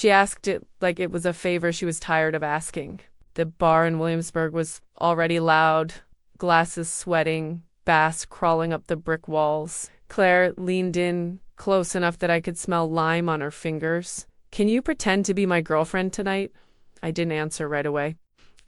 She asked it like it was a favor she was tired of asking. The bar in Williamsburg was already loud, glasses sweating, bass crawling up the brick walls. Claire leaned in close enough that I could smell lime on her fingers. "Can you pretend to be my girlfriend tonight?" I didn't answer right away.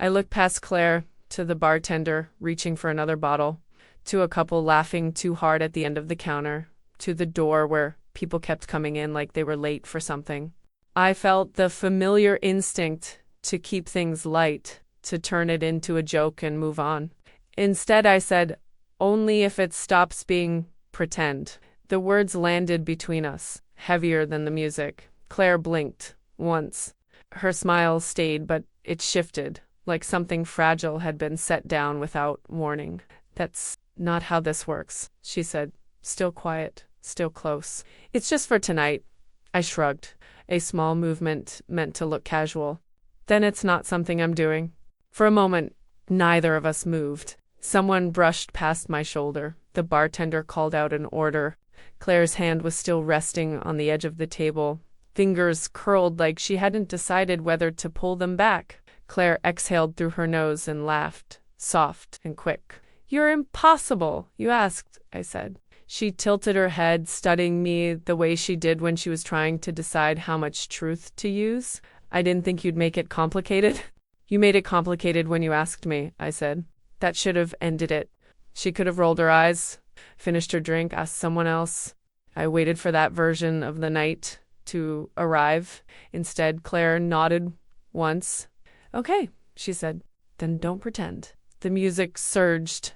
I looked past Claire to the bartender reaching for another bottle, to a couple laughing too hard at the end of the counter, to the door where people kept coming in like they were late for something. I felt the familiar instinct to keep things light, to turn it into a joke and move on. Instead, I said, "Only if it stops being pretend." The words landed between us, heavier than the music. Claire blinked once. Her smile stayed, but it shifted, like something fragile had been set down without warning. "That's not how this works," she said, still quiet, still close. "It's just for tonight." I shrugged, a small movement meant to look casual. "Then it's not something I'm doing." For a moment, neither of us moved. Someone brushed past my shoulder. The bartender called out an order. Claire's hand was still resting on the edge of the table, fingers curled like she hadn't decided whether to pull them back. Claire exhaled through her nose and laughed, soft and quick. "You're impossible, you asked," I said. She tilted her head, studying me the way she did when she was trying to decide how much truth to use. "I didn't think you'd make it complicated." "You made it complicated when you asked me," I said. That should have ended it. She could have rolled her eyes, finished her drink, asked someone else. I waited for that version of the night to arrive. Instead, Claire nodded once. "Okay," she said. "Then don't pretend." The music surged,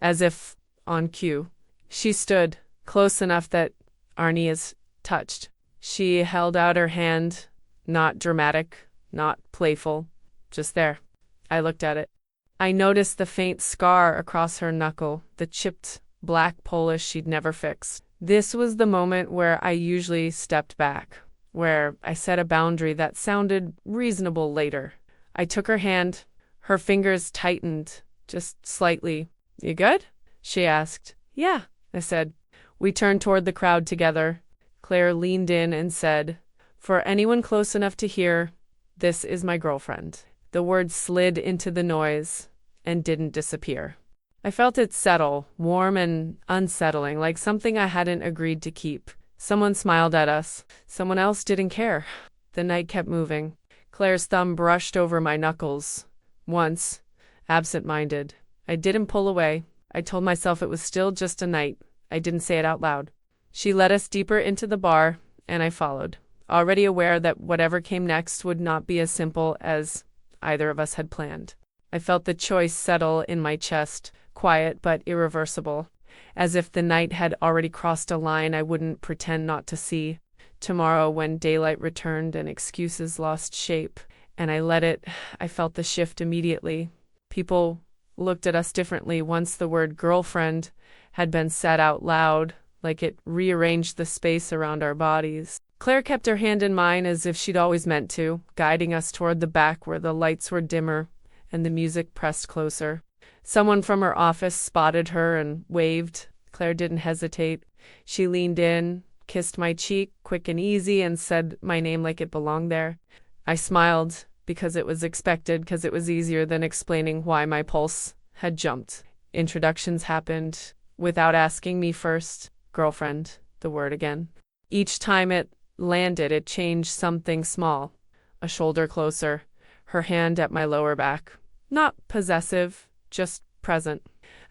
as if on cue. She stood, close enough that our knees touched. She held out her hand, not dramatic, not playful, just there. I looked at it. I noticed the faint scar across her knuckle, the chipped black polish she'd never fixed. This was the moment where I usually stepped back, where I set a boundary that sounded reasonable later. I took her hand. Her fingers tightened, just slightly. "You good?" she asked. "Yeah," I said. We turned toward the crowd together. Claire leaned in and said, "For anyone close enough to hear, this is my girlfriend." The words slid into the noise and didn't disappear. I felt it settle, warm and unsettling, like something I hadn't agreed to keep. Someone smiled at us. Someone else didn't care. The night kept moving. Claire's thumb brushed over my knuckles. Once, absent-minded. I didn't pull away. I told myself it was still just a night. I didn't say it out loud. She led us deeper into the bar, and I followed, already aware that whatever came next would not be as simple as either of us had planned. I felt the choice settle in my chest, quiet but irreversible, as if the night had already crossed a line I wouldn't pretend not to see. Tomorrow, when daylight returned and excuses lost shape, and I let it, I felt the shift immediately. People looked at us differently once the word girlfriend had been said out loud, like it rearranged the space around our bodies. Claire kept her hand in mine as if she'd always meant to, guiding us toward the back where the lights were dimmer and the music pressed closer. Someone from her office spotted her and waved. Claire didn't hesitate. She leaned in, kissed my cheek, quick and easy, and said my name like it belonged there. I smiled, because it was expected, because it was easier than explaining why my pulse had jumped. Introductions happened without asking me first. Girlfriend, the word again. Each time it landed, it changed something small. A shoulder closer, her hand at my lower back. Not possessive, just present.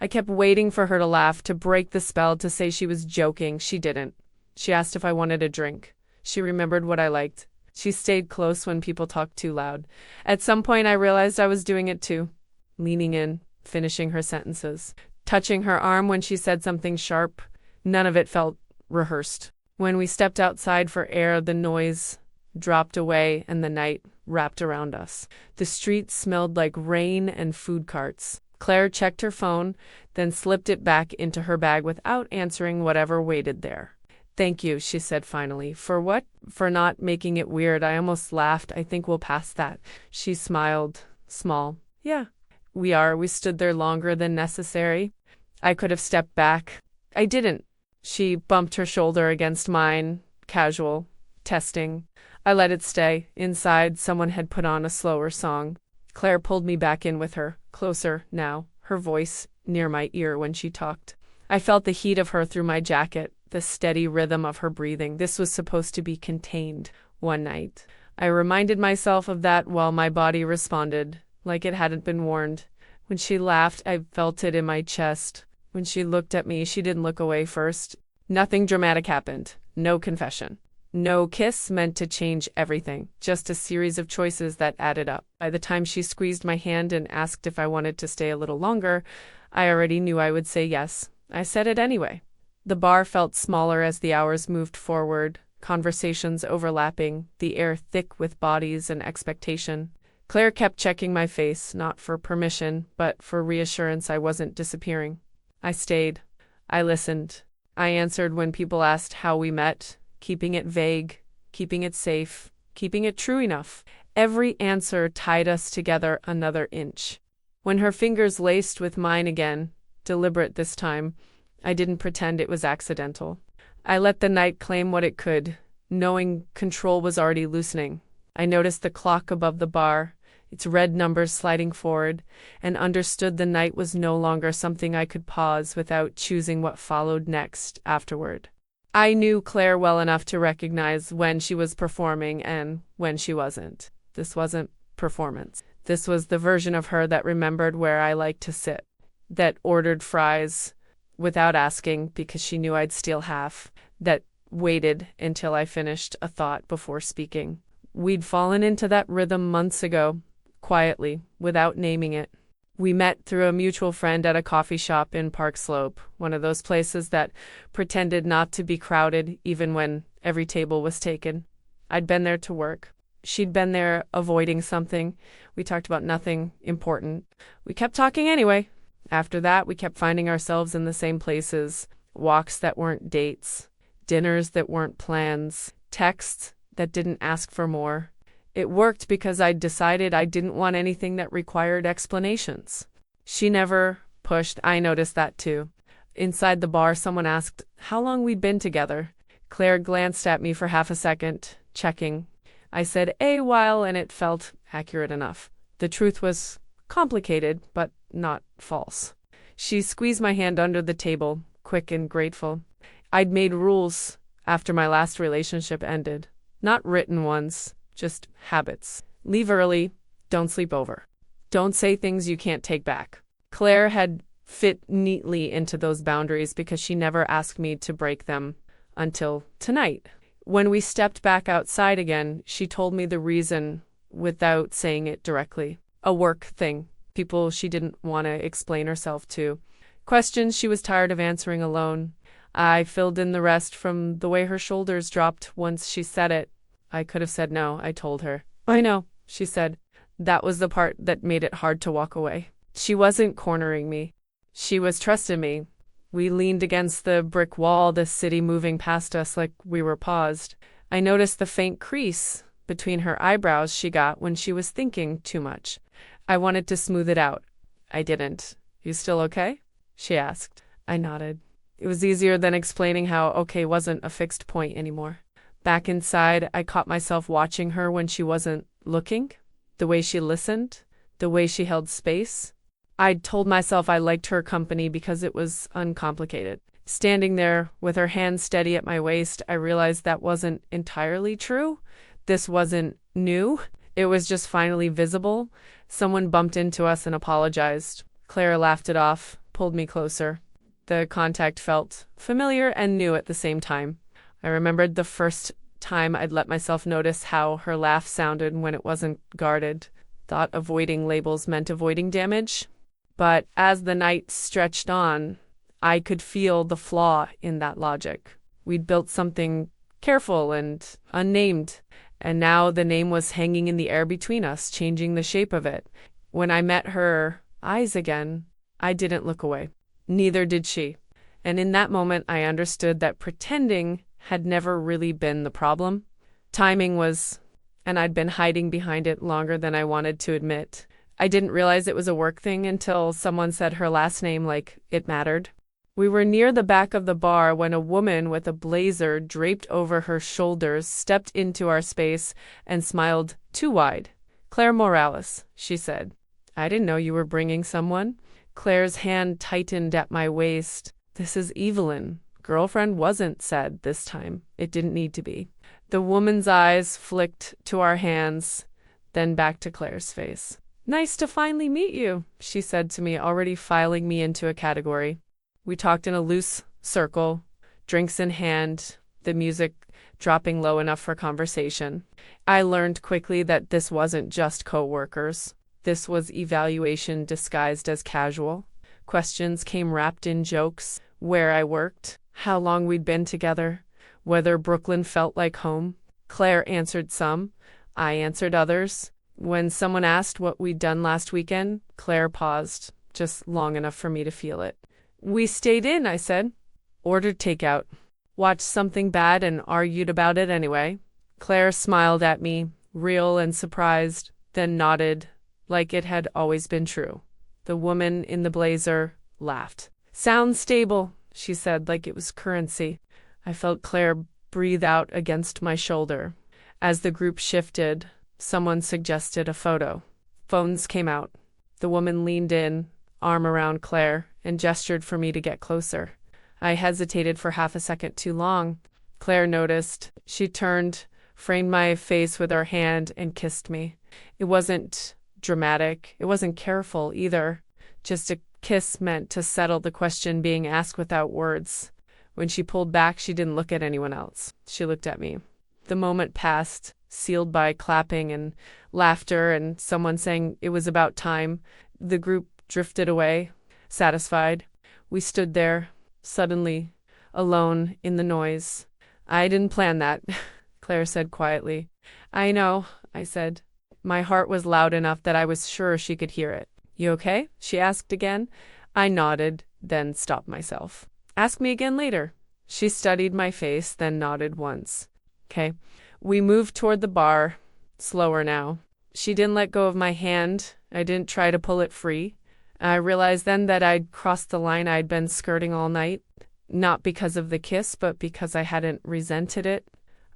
I kept waiting for her to laugh, to break the spell, to say she was joking. She didn't. She asked if I wanted a drink. She remembered what I liked. She stayed close when people talked too loud. At some point, I realized I was doing it too. Leaning in, finishing her sentences. Touching her arm when she said something sharp. None of it felt rehearsed. When we stepped outside for air, the noise dropped away and the night wrapped around us. The street smelled like rain and food carts. Claire checked her phone, then slipped it back into her bag without answering whatever waited there. "Thank you," she said finally. "For what?" "For not making it weird." I almost laughed. "I think we'll pass that." She smiled, small. "Yeah, we are." We stood there longer than necessary. I could have stepped back. I didn't. She bumped her shoulder against mine, casual, testing. I let it stay. Inside, someone had put on a slower song. Claire pulled me back in with her, closer now, her voice near my ear when she talked. I felt the heat of her through my jacket, the steady rhythm of her breathing. This was supposed to be contained one night. I reminded myself of that while my body responded, like it hadn't been warned. When she laughed, I felt it in my chest. When she looked at me, she didn't look away first. Nothing dramatic happened. No confession. No kiss meant to change everything. Just a series of choices that added up. By the time she squeezed my hand and asked if I wanted to stay a little longer, I already knew I would say yes. I said it anyway. The bar felt smaller as the hours moved forward, conversations overlapping, the air thick with bodies and expectation. Claire kept checking my face, not for permission, but for reassurance I wasn't disappearing. I stayed. I listened. I answered when people asked how we met, keeping it vague, keeping it safe, keeping it true enough. Every answer tied us together another inch. When her fingers laced with mine again, deliberate this time, I didn't pretend it was accidental. I let the night claim what it could, knowing control was already loosening. I noticed the clock above the bar, its red numbers sliding forward, and understood the night was no longer something I could pause without choosing what followed next afterward. I knew Claire well enough to recognize when she was performing and when she wasn't. This wasn't performance. This was the version of her that remembered where I liked to sit, that ordered fries without asking because she knew I'd steal half, that waited until I finished a thought before speaking. We'd fallen into that rhythm months ago, quietly, without naming it. We met through a mutual friend at a coffee shop in Park Slope, one of those places that pretended not to be crowded even when every table was taken. I'd been there to work. She'd been there avoiding something. We talked about nothing important. We kept talking anyway. After that, we kept finding ourselves in the same places, walks that weren't dates, dinners that weren't plans, texts that didn't ask for more. It worked because I'd decided I didn't want anything that required explanations. She never pushed. I noticed that too. Inside the bar, someone asked how long we'd been together. Claire glanced at me for half a second, checking. I said a while, and it felt accurate enough. The truth was complicated, but not false. She squeezed my hand under the table, quick and grateful. I'd made rules after my last relationship ended. Not written ones, just habits. Leave early, don't sleep over. Don't say things you can't take back. Claire had fit neatly into those boundaries because she never asked me to break them until tonight. When we stepped back outside again, she told me the reason without saying it directly. A work thing. People she didn't want to explain herself to. Questions she was tired of answering alone. I filled in the rest from the way her shoulders dropped once she said it. I could have said no, I told her. I know, she said. That was the part that made it hard to walk away. She wasn't cornering me. She was trusting me. We leaned against the brick wall, the city moving past us like we were paused. I noticed the faint crease between her eyebrows she got when she was thinking too much. I wanted to smooth it out. I didn't. You still okay? She asked. I nodded. It was easier than explaining how okay wasn't a fixed point anymore. Back inside, I caught myself watching her when she wasn't looking, the way she listened, the way she held space. I'd told myself I liked her company because it was uncomplicated. Standing there with her hand steady at my waist, I realized that wasn't entirely true. This wasn't new. It was just finally visible. Someone bumped into us and apologized. Claire laughed it off, pulled me closer. The contact felt familiar and new at the same time. I remembered the first time I'd let myself notice how her laugh sounded when it wasn't guarded. Thought avoiding labels meant avoiding damage. But as the night stretched on, I could feel the flaw in that logic. We'd built something careful and unnamed, and now the name was hanging in the air between us, changing the shape of it. When I met her eyes again, I didn't look away. Neither did she. And in that moment, I understood that pretending had never really been the problem. Timing was, and I'd been hiding behind it longer than I wanted to admit. I didn't realize it was a work thing until someone said her last name like it mattered. We were near the back of the bar when a woman with a blazer draped over her shoulders stepped into our space and smiled too wide. "Claire Morales," she said. "I didn't know you were bringing someone." Claire's hand tightened at my waist. "This is Evelyn." Girlfriend wasn't said this time. It didn't need to be. The woman's eyes flicked to our hands, then back to Claire's face. "Nice to finally meet you," she said to me, already filing me into a category. We talked in a loose circle, drinks in hand, the music dropping low enough for conversation. I learned quickly that this wasn't just co-workers. This was evaluation disguised as casual. Questions came wrapped in jokes, where I worked, how long we'd been together, whether Brooklyn felt like home. Claire answered some, I answered others. When someone asked what we'd done last weekend, Claire paused, just long enough for me to feel it. "We stayed in," I said. "Ordered takeout. Watched something bad and argued about it anyway." Claire smiled at me, real and surprised, then nodded, like it had always been true. The woman in the blazer laughed. "Sounds stable," she said, like it was currency. I felt Claire breathe out against my shoulder. As the group shifted, someone suggested a photo. Phones came out. The woman leaned in, arm around Claire, and gestured for me to get closer. I hesitated for half a second too long. Claire noticed. She turned, framed my face with her hand, and kissed me. It wasn't dramatic. It wasn't careful either. Just a kiss meant to settle the question being asked without words. When she pulled back, she didn't look at anyone else. She looked at me. The moment passed, sealed by clapping and laughter and someone saying it was about time. The group drifted away, satisfied. We stood there, suddenly, alone in the noise. "I didn't plan that," Claire said quietly. "I know," I said. My heart was loud enough that I was sure she could hear it. "You okay?" she asked again. I nodded, then stopped myself. "Ask me again later." She studied my face, then nodded once. "Okay." We moved toward the bar, slower now. She didn't let go of my hand. I didn't try to pull it free. I realized then that I'd crossed the line I'd been skirting all night, not because of the kiss, but because I hadn't resented it.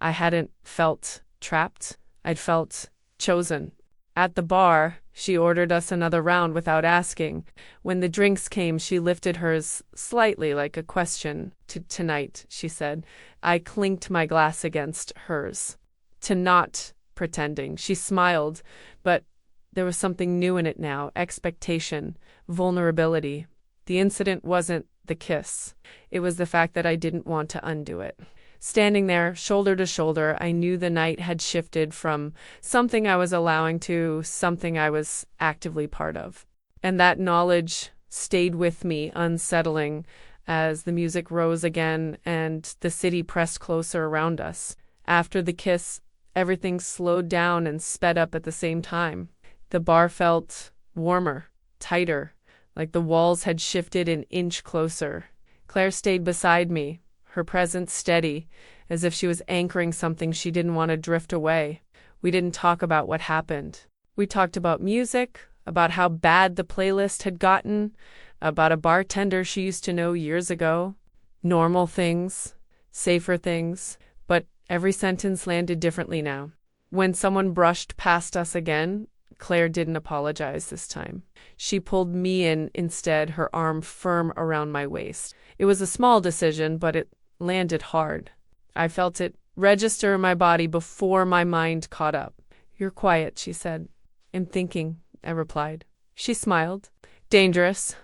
I hadn't felt trapped. I'd felt chosen. At the bar, she ordered us another round without asking. When the drinks came, she lifted hers slightly, like a question. "Tonight," she said. I clinked my glass against hers. "To not pretending." She smiled, but there was something new in it now, expectation, vulnerability. The incident wasn't the kiss. It was the fact that I didn't want to undo it. Standing there, shoulder to shoulder, I knew the night had shifted from something I was allowing to something I was actively part of. And that knowledge stayed with me, unsettling, as the music rose again and the city pressed closer around us. After the kiss, everything slowed down and sped up at the same time. The bar felt warmer, tighter, like the walls had shifted an inch closer. Claire stayed beside me, her presence steady, as if she was anchoring something she didn't want to drift away. We didn't talk about what happened. We talked about music, about how bad the playlist had gotten, about a bartender she used to know years ago. Normal things, safer things, but every sentence landed differently now. When someone brushed past us again, Claire didn't apologize this time. She pulled me in instead, her arm firm around my waist. It was a small decision, but it landed hard. I felt it register in my body before my mind caught up. "You're quiet," she said. "I'm thinking," I replied. She smiled. "Dangerous."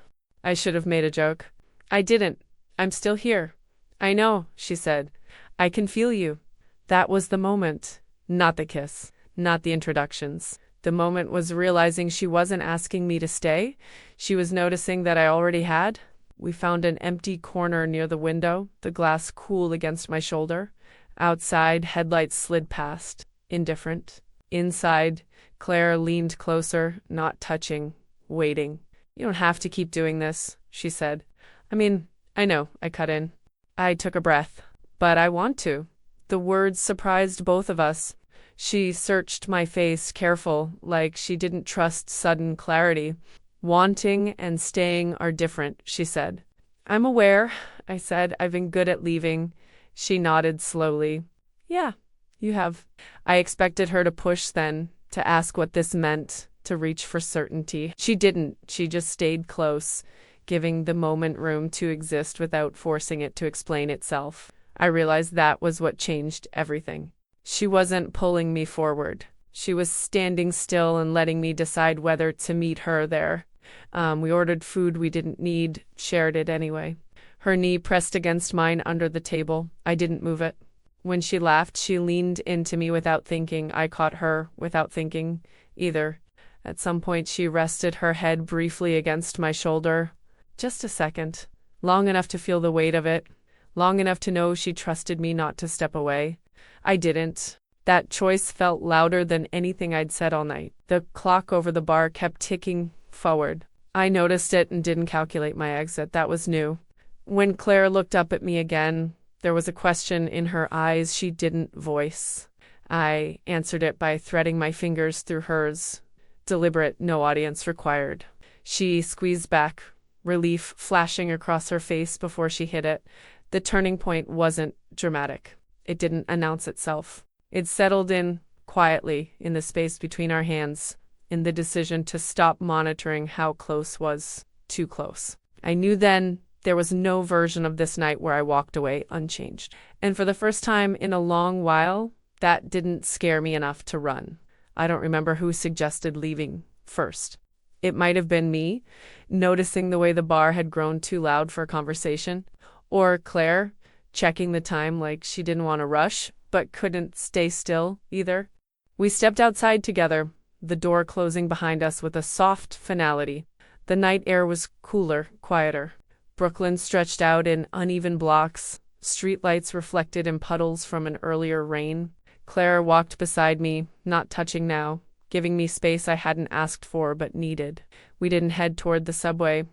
I should have made a joke. I didn't. "I'm still here." "I know," she said. "I can feel you." That was the moment. Not the kiss. Not the introductions. The moment was realizing she wasn't asking me to stay. She was noticing that I already had. We found an empty corner near the window, the glass cool against my shoulder. Outside, headlights slid past, indifferent. Inside, Claire leaned closer, not touching, waiting. "You don't have to keep doing this," she said. I know," I cut in. I took a breath. "But I want to." The words surprised both of us. She searched my face, careful, like she didn't trust sudden clarity. "Wanting and staying are different," she said. I'm aware, I said. I've been good at leaving. She nodded slowly. Yeah, you have. I expected her to push then, to ask what this meant, to reach for certainty. She didn't. She just stayed close, giving the moment room to exist without forcing it to explain itself. I realized that was what changed everything. She wasn't pulling me forward. She was standing still and letting me decide whether to meet her there. We ordered food we didn't need, shared it anyway. Her knee pressed against mine under the table. I didn't move it. When she laughed, she leaned into me without thinking. I caught her without thinking either. At some point, she rested her head briefly against my shoulder. Just a second. Long enough to feel the weight of it. Long enough to know she trusted me not to step away. I didn't. That choice felt louder than anything I'd said all night. The clock over the bar kept ticking forward. I noticed it and didn't calculate my exit. That was new. When Claire looked up at me again, there was a question in her eyes she didn't voice. I answered it by threading my fingers through hers. Deliberate, no audience required. She squeezed back, relief flashing across her face before she hit it. The turning point wasn't dramatic. It didn't announce itself. It settled in quietly in the space between our hands, in the decision to stop monitoring how close was too close. I knew then there was no version of this night where I walked away unchanged. And for the first time in a long while, that didn't scare me enough to run. I don't remember who suggested leaving first. It might have been me, noticing the way the bar had grown too loud for a conversation, or Claire, checking the time like she didn't want to rush, but couldn't stay still either. We stepped outside together, the door closing behind us with a soft finality. The night air was cooler, quieter. Brooklyn stretched out in uneven blocks, streetlights reflected in puddles from an earlier rain. Claire walked beside me, not touching now, giving me space I hadn't asked for but needed. We didn't head toward the subway.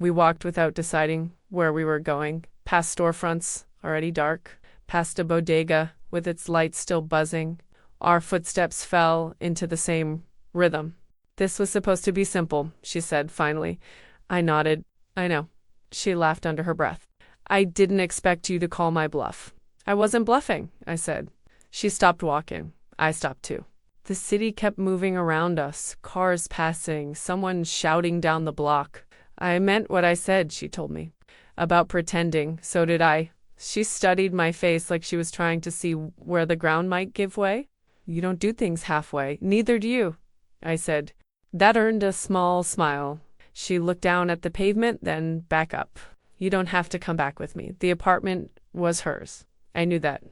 We walked without deciding where we were going, past storefronts, already dark, past a bodega with its lights still buzzing. Our footsteps fell into the same rhythm. This was supposed to be simple, she said finally. I nodded. I know. She laughed under her breath. I didn't expect you to call my bluff. I wasn't bluffing, I said. She stopped walking. I stopped too. The city kept moving around us, cars passing, someone shouting down the block. I meant what I said, she told me. About pretending, so did I. She studied my face like she was trying to see where the ground might give way. You don't do things halfway. Neither do you, I said. That earned a small smile. She looked down at the pavement, then back up. You don't have to come back with me. The apartment was hers. I knew that.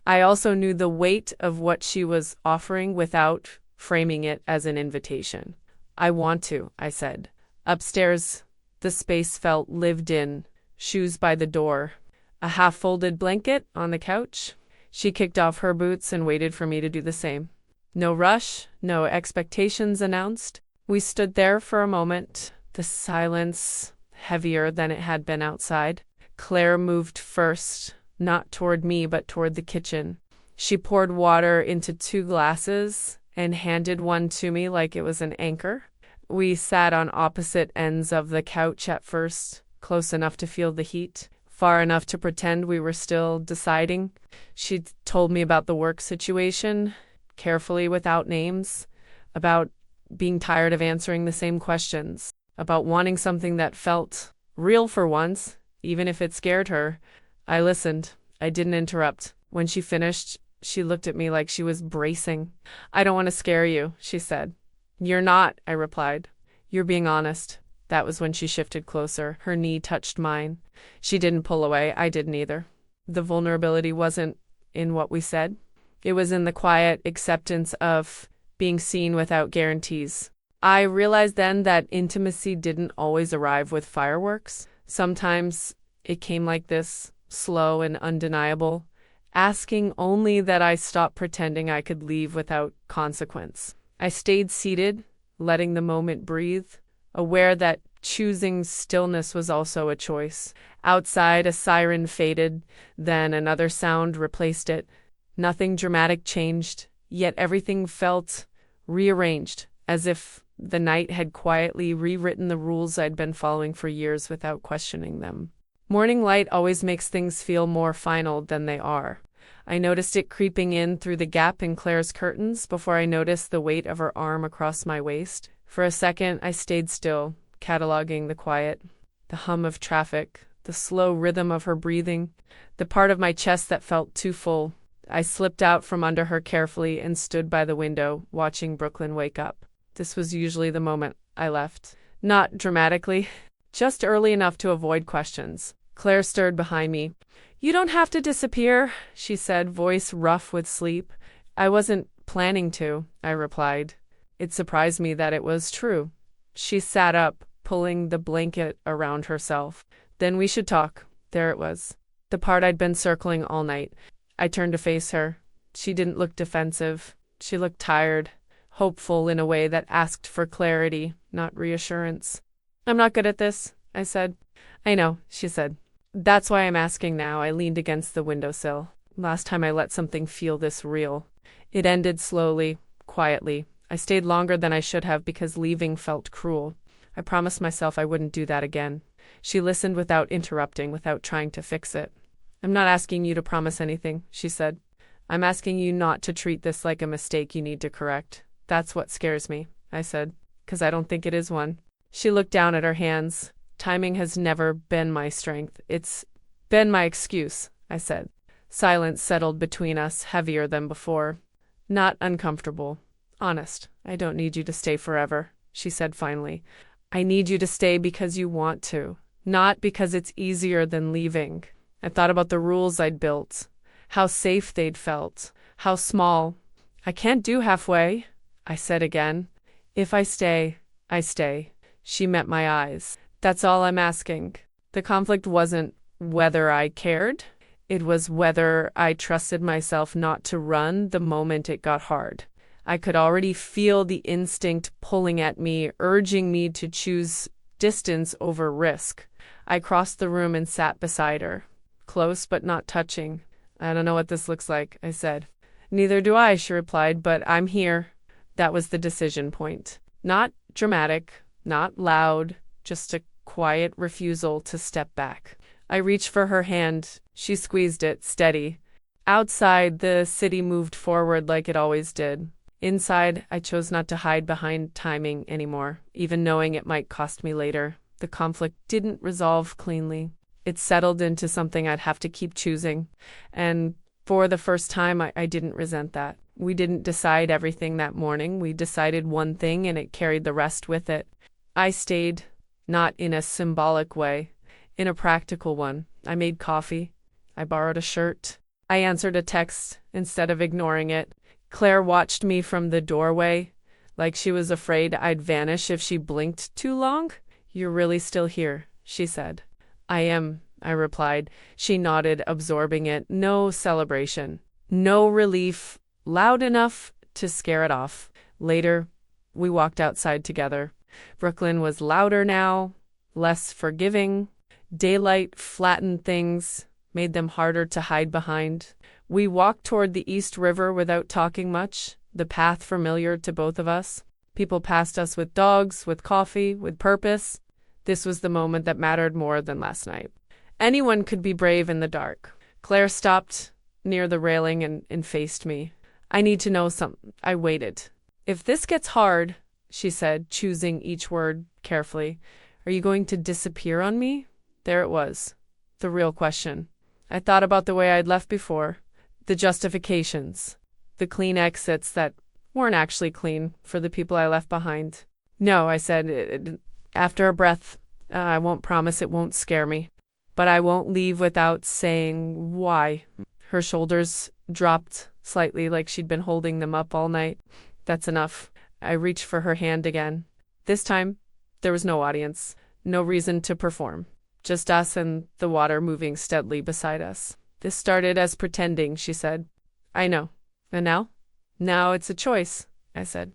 I also knew the weight of what she was offering without framing it as an invitation. I want to, I said. Upstairs, the space felt lived in, shoes by the door, a half-folded blanket on the couch. She kicked off her boots and waited for me to do the same. No rush, no expectations announced. We stood there for a moment, the silence heavier than it had been outside. Claire moved first, not toward me but toward the kitchen. She poured water into 2 glasses and handed one to me like it was an anchor. We sat on opposite ends of the couch at first, close enough to feel the heat, far enough to pretend we were still deciding. She told me about the work situation, carefully without names, about being tired of answering the same questions, about wanting something that felt real for once, even if it scared her. I listened. I didn't interrupt. When she finished, she looked at me like she was bracing. I don't want to scare you, she said. You're not, I replied. You're being honest. That was when she shifted closer. Her knee touched mine. She didn't pull away. I didn't either. The vulnerability wasn't in what we said. It was in the quiet acceptance of being seen without guarantees. I realized then that intimacy didn't always arrive with fireworks. Sometimes it came like this, slow and undeniable, asking only that I stop pretending I could leave without consequence. I stayed seated, letting the moment breathe, aware that choosing stillness was also a choice. Outside, a siren faded, then another sound replaced it. Nothing dramatic changed, yet everything felt rearranged, as if the night had quietly rewritten the rules I'd been following for years without questioning them. Morning light always makes things feel more final than they are. I noticed it creeping in through the gap in Claire's curtains before I noticed the weight of her arm across my waist. For a second, I stayed still, cataloging the quiet, the hum of traffic, the slow rhythm of her breathing, the part of my chest that felt too full. I slipped out from under her carefully and stood by the window, watching Brooklyn wake up. This was usually the moment I left. Not dramatically, just early enough to avoid questions. Claire stirred behind me. "You don't have to disappear," she said, voice rough with sleep. "I wasn't planning to," I replied. It surprised me that it was true. She sat up, pulling the blanket around herself. "Then we should talk." There it was, the part I'd been circling all night. I turned to face her. She didn't look defensive. She looked tired, hopeful in a way that asked for clarity, not reassurance. "I'm not good at this," I said. "I know," she said. "That's why I'm asking now." I leaned against the windowsill. Last time I let something feel this real. It ended slowly, quietly. I stayed longer than I should have because leaving felt cruel. I promised myself I wouldn't do that again. She listened without interrupting, without trying to fix it. "I'm not asking you to promise anything," she said. "I'm asking you not to treat this like a mistake you need to correct." "That's what scares me," I said, "because I don't think it is one." She looked down at her hands. "Timing has never been my strength. It's been my excuse," I said. Silence settled between us, heavier than before. "Not uncomfortable. Honest. I don't need you to stay forever," she said finally. "I need you to stay because you want to, not because it's easier than leaving." I thought about the rules I'd built, how safe they'd felt, how small. "I can't do halfway," I said again. "If I stay, I stay." She met my eyes. "That's all I'm asking." The conflict wasn't whether I cared. It was whether I trusted myself not to run the moment it got hard. I could already feel the instinct pulling at me, urging me to choose distance over risk. I crossed the room and sat beside her, close but not touching. "I don't know what this looks like," I said. "Neither do I," she replied, "but I'm here." That was the decision point. Not dramatic, not loud, just a quiet refusal to step back. I reached for her hand. She squeezed it, steady. Outside, the city moved forward like it always did. Inside, I chose not to hide behind timing anymore, even knowing it might cost me later. The conflict didn't resolve cleanly. It settled into something I'd have to keep choosing. And for the first time, I didn't resent that. We didn't decide everything that morning. We decided one thing and it carried the rest with it. I stayed, not in a symbolic way, in a practical one. I made coffee. I borrowed a shirt. I answered a text instead of ignoring it. Claire watched me from the doorway, like she was afraid I'd vanish if she blinked too long. "You're really still here," she said. "I am," I replied. She nodded, absorbing it. No celebration. No relief loud enough to scare it off. Later, we walked outside together. Brooklyn was louder now, less forgiving. Daylight flattened things, made them harder to hide behind. We walked toward the East River without talking much, the path familiar to both of us. People passed us with dogs, with coffee, with purpose. This was the moment that mattered more than last night. Anyone could be brave in the dark. Claire stopped near the railing and faced me. "I need to know something." I waited. "If this gets hard," she said, choosing each word carefully, "are you going to disappear on me?" There it was, the real question. I thought about the way I'd left before, the justifications, the clean exits that weren't actually clean for the people I left behind. "No," I said, after a breath. "I won't promise it won't scare me, but I won't leave without saying why." Her shoulders dropped slightly like she'd been holding them up all night. "That's enough." I reached for her hand again. This time, there was no audience, no reason to perform. Just us and the water moving steadily beside us. "This started as pretending," she said. "I know. And now?" "Now it's a choice," I said.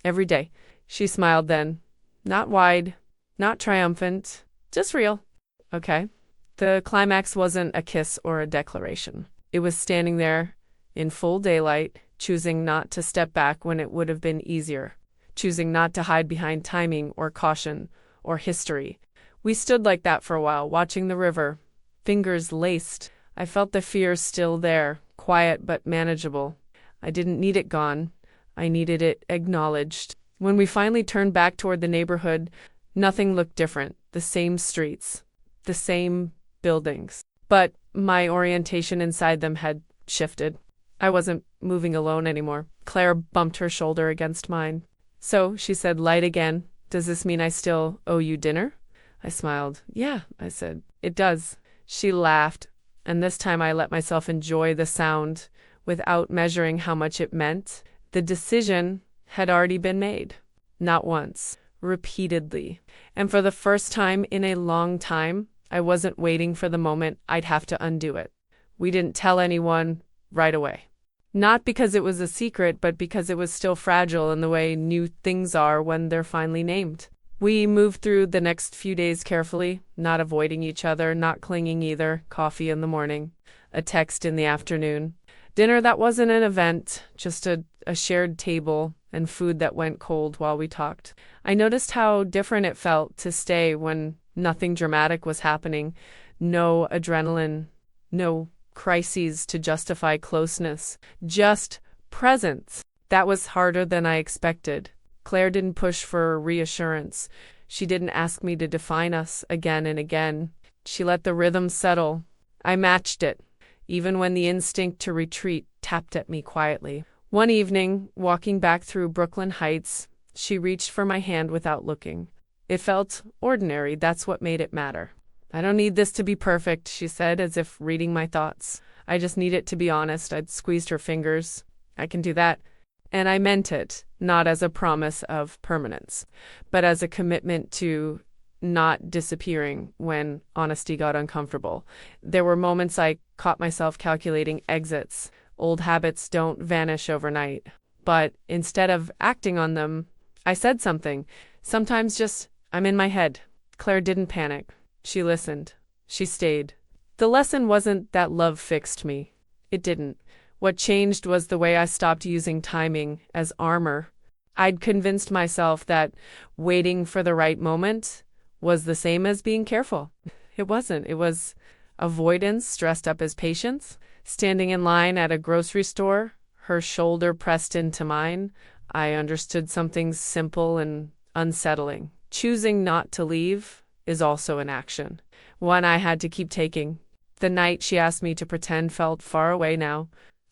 "Every day." She smiled then. Not wide, not triumphant, just real. "Okay." The climax wasn't a kiss or a declaration. It was standing there, in full daylight, choosing not to step back when it would have been easier, choosing not to hide behind timing or caution or history. We stood like that for a while, watching the river, fingers laced. I felt the fear still there, quiet but manageable. I didn't need it gone. I needed it acknowledged. When we finally turned back toward the neighborhood, nothing looked different. The same streets, the same buildings. But my orientation inside them had shifted. I wasn't moving alone anymore. Claire bumped her shoulder against mine. "So," she said, light again, "does this mean I still owe you dinner?" I smiled. "Yeah," I said, "it does." She laughed, and this time I let myself enjoy the sound without measuring how much it meant. The decision had already been made. Not once, repeatedly. And for the first time in a long time, I wasn't waiting for the moment I'd have to undo it. We didn't tell anyone right away. Not because it was a secret, but because it was still fragile in the way new things are when they're finally named. We moved through the next few days carefully, not avoiding each other, not clinging either. Coffee in the morning, a text in the afternoon. Dinner that wasn't an event, just a shared table and food that went cold while we talked. I noticed how different it felt to stay when nothing dramatic was happening. No adrenaline, no crises to justify closeness, just presence. That was harder than I expected. Claire didn't push for reassurance. She didn't ask me to define us again and again. She let the rhythm settle. I matched it, even when the instinct to retreat tapped at me quietly. One evening, walking back through Brooklyn Heights, she reached for my hand without looking. It felt ordinary. That's what made it matter. "I don't need this to be perfect," she said, as if reading my thoughts. "I just need it to be honest." I'd squeezed her fingers. "I can do that." And I meant it, not as a promise of permanence, but as a commitment to not disappearing when honesty got uncomfortable. There were moments I caught myself calculating exits. Old habits don't vanish overnight. But instead of acting on them, I said something. Sometimes just, "I'm in my head." Claire didn't panic. She listened. She stayed. The lesson wasn't that love fixed me. It didn't. What changed was the way I stopped using timing as armor. I'd convinced myself that waiting for the right moment was the same as being careful. It wasn't. It was avoidance dressed up as patience. Standing in line at a grocery store, her shoulder pressed into mine, I understood something simple and unsettling. Choosing not to leave is also an action, one I had to keep taking. The night she asked me to pretend felt far away now,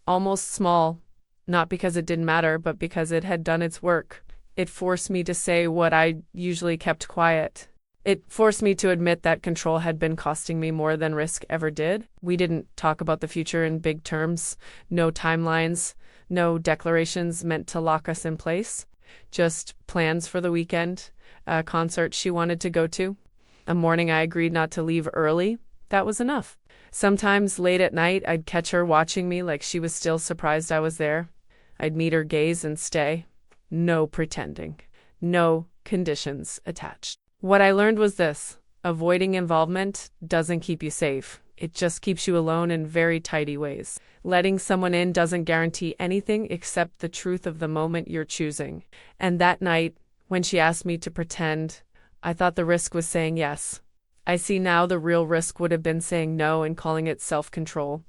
almost small, not because it didn't matter, but because it had done its work. It forced me to say what I usually kept quiet. It forced me to admit that control had been costing me more than risk ever did. We didn't talk about the future in big terms, no timelines, no declarations meant to lock us in place, just plans for the weekend, a concert she wanted to go to, a morning I agreed not to leave early. That was enough. Sometimes late at night, I'd catch her watching me like she was still surprised I was there. I'd meet her gaze and stay. No pretending. No conditions attached. What I learned was this: avoiding involvement doesn't keep you safe. It just keeps you alone in very tidy ways. Letting someone in doesn't guarantee anything except the truth of the moment you're choosing. And that night, when she asked me to pretend, I thought the risk was saying yes. I see now the real risk would have been saying no and calling it self-control.